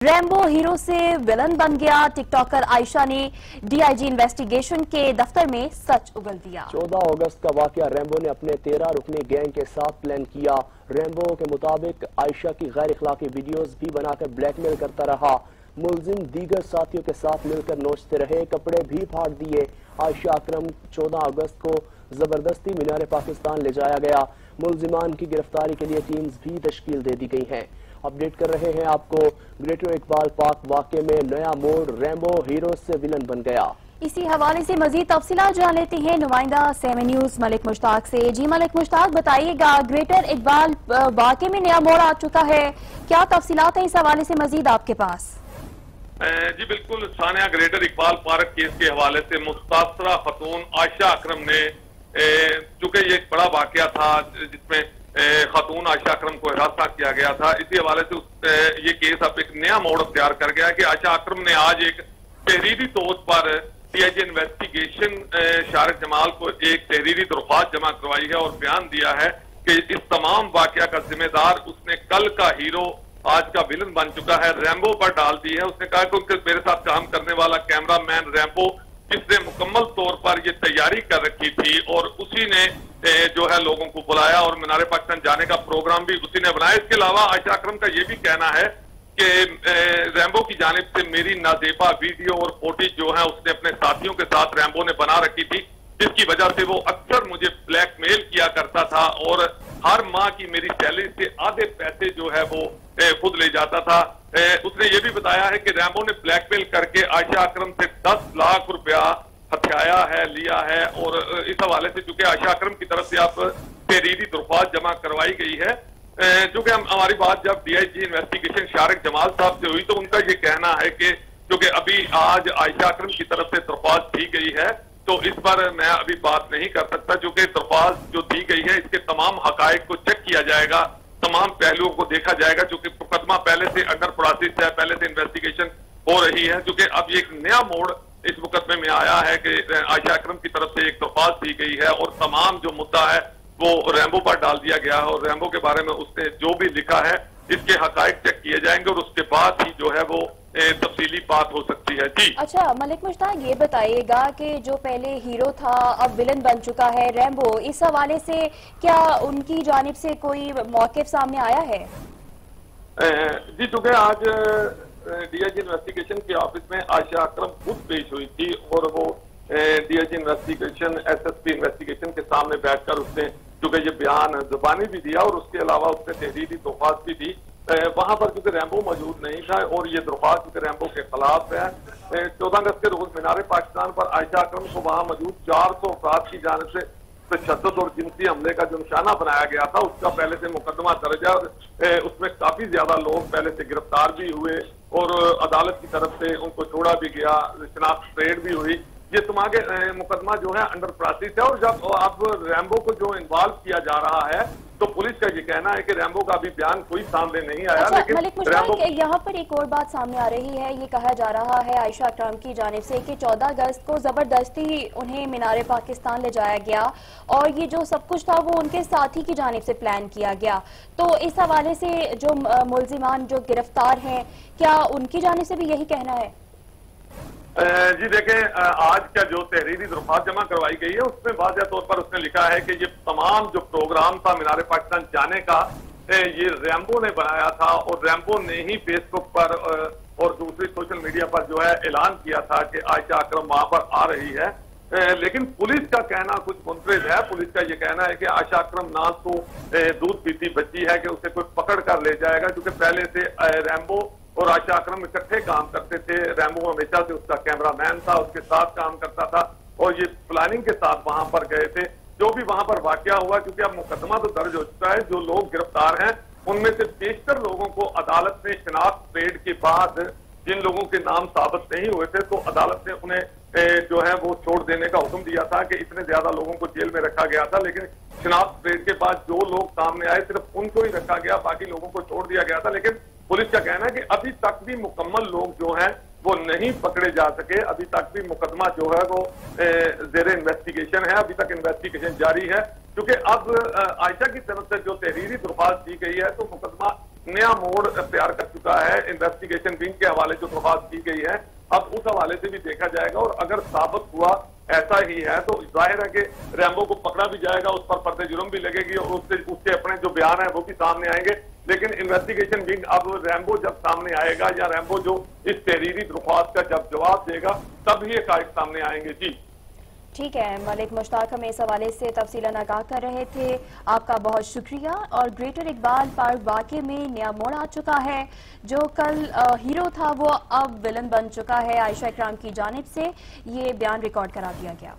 Rainbow hero से villain बन गया। टिकटॉकर आयशा ने डीआईजी इन्वेस्टिगेशन के दफ्तर में सच उगल दिया। 14 अगस्त का वाकया रेम्बो ने अपने 13 रुकनी गैंग के साथ प्लान किया। रेम्बो के मुताबिक आयशा की गैर इखलाकी वीडियोस भी बनाकर ब्लैकमेल करता रहा। मुलजिम दीगर साथियों के साथ मिलकर नोचते रहे, कपड़े भी फाड़ दिए। आयशा अकरम 14 अगस्त को जबरदस्ती मीनार पाकिस्तान ले जाया गया। मुलजिमान की गिरफ्तारी के लिए टीम्स भी तश्कील दे दी गई हैं। अपडेट कर रहे हैं आपको। ग्रेटर इकबाल पार्क वाकये में नया मोड़, रेम्बो हीरो से विलन बन गया। इसी हवाले से मजीद तफसीलात जान लेते हैं नुमाइंदा 7 न्यूज मलिक मुश्ताक से। जी मलिक मुश्ताक, बताइएगा ग्रेटर इकबाल वाकये में नया मोड़ आ चुका है, क्या तफसीलात है इस हवाले से मजीद आपके पास? जी बिल्कुल Sania, greater Iqbal park case के हवाले से मुतासरा खतून आयशा अकरम ने, चूंकि ये एक बड़ा वाकया था जिसमें खातून आयशा अकरम को हिरासत किया गया था, इसी हवाले से ये केस अब एक नया मोड़ अख्तियार कर गया कि आयशा अकरम ने आज एक तहरीरी तौर पर डीआईजी इन्वेस्टिगेशन शारिक जमाल को एक तहरीरी दरख्वास्त जमा करवाई है और बयान दिया है कि इस तमाम वाकया का जिम्मेदार उसने कल का हीरो आज का विलन बन चुका है रेम्बो पर डाल दी है। उसने कहा कि उनके मेरे साथ काम करने वाला कैमरामैन रेम्बो, जिसने मुकम्मल तौर पर ये तैयारी कर रखी थी और उसी ने जो है लोगों को बुलाया और मीनार पाकिस्तान जाने का प्रोग्राम भी उसी ने बनाया। इसके अलावा आयशा अकरम का ये भी कहना है कि रेम्बो की जानिब से मेरी नाजेबा वीडियो और फोटेज जो है उसने अपने साथियों के साथ रेम्बो ने बना रखी थी, जिसकी वजह से वो अक्सर मुझे ब्लैकमेल किया करता था और हर माह की मेरी सैलरी से आधे पैसे जो है वो खुद ले जाता था। उसने ये भी बताया है कि रेम्बो ने ब्लैकमेल करके आयशा अकरम से 10 लाख रुपया हथियाया है, लिया है। और इस हवाले से चूंकि आयशा अकरम की तरफ से आप तहरीरी दरख्वास्त जमा करवाई गई है, चूंकि हमारी बात जब डीआईजी इन्वेस्टिगेशन शारिक जमाल साहब से हुई तो उनका ये कहना है कि चूंकि अभी आज आयशा अकरम की तरफ से दरख्वास्त दी गई है तो इस पर मैं अभी बात नहीं कर सकता, क्योंकि दरख्वास्त जो दी गई है इसके तमाम हकायक को चेक किया जाएगा, तमाम पहलुओं को देखा जाएगा, क्योंकि मुकदमा पहले से अंडर प्रोसेस है, पहले से इन्वेस्टिगेशन हो रही है। क्योंकि अब ये एक नया मोड़ इस मुकदमे में आया है कि आयशा अकरम की तरफ से एक दरख्वास्त दी गई है और तमाम जो मुद्दा है वो रेम्बो पर डाल दिया गया है और रेम्बो के बारे में उसने जो भी लिखा है इसके हकायक चेक किए जाएंगे और उसके बाद ही जो है वो तफसीली बात हो सकती है। जी अच्छा मलिक मुश्ताक, ये बताइएगा कि जो पहले हीरो था अब विलन बन चुका है रेम्बो, इस हवाले से क्या उनकी जानिब से कोई मौक़िफ़ सामने आया है? जी चूंकि आज डीआईजी इन्वेस्टिगेशन के ऑफिस में आयशा अकरम खुद पेश हुई थी और वो डीआईजी इन्वेस्टिगेशन एसएसपी इन्वेस्टिगेशन के सामने बैठकर उसने चूंकि ये बयान जुबानी भी दिया और उसके अलावा उसने तहरीरी दरख्वास्त भी दी। वहां पर क्योंकि रेम्बो मौजूद नहीं था और ये दरख्वास्त रेम्बो के खिलाफ है। 14 अगस्त के रोज मीनार पाकिस्तान पर आयशा अकरम को वहां मौजूद 400 अफराद की जानिब से तशद्दुद और जिनसी हमले का जो निशाना बनाया गया था उसका पहले से मुकदमा दर्ज है और उसमें काफी ज्यादा लोग पहले से गिरफ्तार भी हुए और अदालत की तरफ से उनको छोड़ा भी गया, शनाख्त परेड भी हुई। ये तुम्हारे मुकदमा जो है अंडर प्रोसेस है और जब अब रेम्बो को जो इन्वॉल्व किया जा रहा है तो पुलिस का ये कहना है कि रेम्बो का अभी बयान कोई सामने नहीं आया। अच्छा, लेकिन मलिक मुश्ताक, यहाँ पर एक और बात सामने आ रही है, ये कहा जा रहा है आयशा अकरम की जानिब से कि 14 अगस्त को जबरदस्ती उन्हें मीनार पाकिस्तान ले जाया गया और ये जो सब कुछ था वो उनके साथी की जानिब से प्लान किया गया। तो इस हवाले से जो मुलजिमान जो गिरफ्तार हैं, क्या उनकी जानिब से भी यही कहना है? जी देखें, आज का जो तहरीरी दरख्वास्त जमा करवाई गई है उसमें वाज़ेह तौर पर उसने लिखा है कि ये तमाम जो प्रोग्राम था मीनार पाकिस्तान जाने का ये रेम्बो ने बनाया था और रेम्बो ने ही फेसबुक पर और दूसरी सोशल मीडिया पर जो है ऐलान किया था कि आयशा अकरम वहां पर आ रही है। लेकिन पुलिस का कहना कुछ मुनफरिद है। पुलिस का ये कहना है कि आयशा अकरम ना तो दूध पीती बच्ची है कि उसे कोई पकड़ कर ले जाएगा, क्योंकि पहले से रेम्बो और आयशा अकरम इकट्ठे काम करते थे। रेम्बो हमेशा से उसका कैमरामैन था, उसके साथ काम करता था और ये प्लानिंग के साथ वहां पर गए थे। जो भी वहां पर वाकया हुआ, क्योंकि अब मुकदमा तो दर्ज हो चुका है, जो लोग गिरफ्तार हैं उनमें से बेशतर लोगों को अदालत ने शनाख्त परेड के बाद जिन लोगों के नाम साबित नहीं हुए थे तो अदालत ने उन्हें जो है वो छोड़ देने का हुक्म दिया था कि इतने ज्यादा लोगों को जेल में रखा गया था। लेकिन शनाख्त परेड के बाद जो लोग सामने आए सिर्फ उनको ही रखा गया, बाकी लोगों को छोड़ दिया गया था। लेकिन पुलिस का कहना है कि अभी तक भी मुकम्मल लोग जो हैं वो नहीं पकड़े जा सके, अभी तक भी मुकदमा जो है वो जेर इन्वेस्टिगेशन है, अभी तक इन्वेस्टिगेशन जारी है। क्योंकि अब आयशा की तरफ से जो तहरीरी दरख्वास्त दी गई है तो मुकदमा نیا موڑ اختیار کر چکا ہے انویسٹیگیشن ونگ کے حوالے جو درخواست کی گئی ہے. اب اس حوالے سے بھی دیکھا جائے گا اور اگر ثابت ہوا ایسا ہی ہے تو ظاہر ہے کہ ریمبو کو پکڑا بھی جائے گا, اس پر فرد جرم بھی لگے گی اور اس کے اپنے جو بیان ہیں وہ بھی سامنے آئیں گے. لیکن انویسٹیگیشن ونگ اب ریمبو جب سامنے آئے گا یا ریمبو جو اس تحریری درخواست کا جب جواب دے گا تب ہی حقائق سامنے آئیں گے. جی ٹھیک ہے ملک مشتاق, ہمیں اس حوالے سے تفصیلاً آگاہ کر رہے تھے, آپ کا بہت شکریہ. اور گریٹر اقبال پارک واقعے میں نیا موڑ آ چکا ہے, جو کل ہیرو تھا وہ اب ولن بن چکا ہے. عائشہ اکرام کی جانب سے یہ بیان ریکارڈ کرا دیا گیا.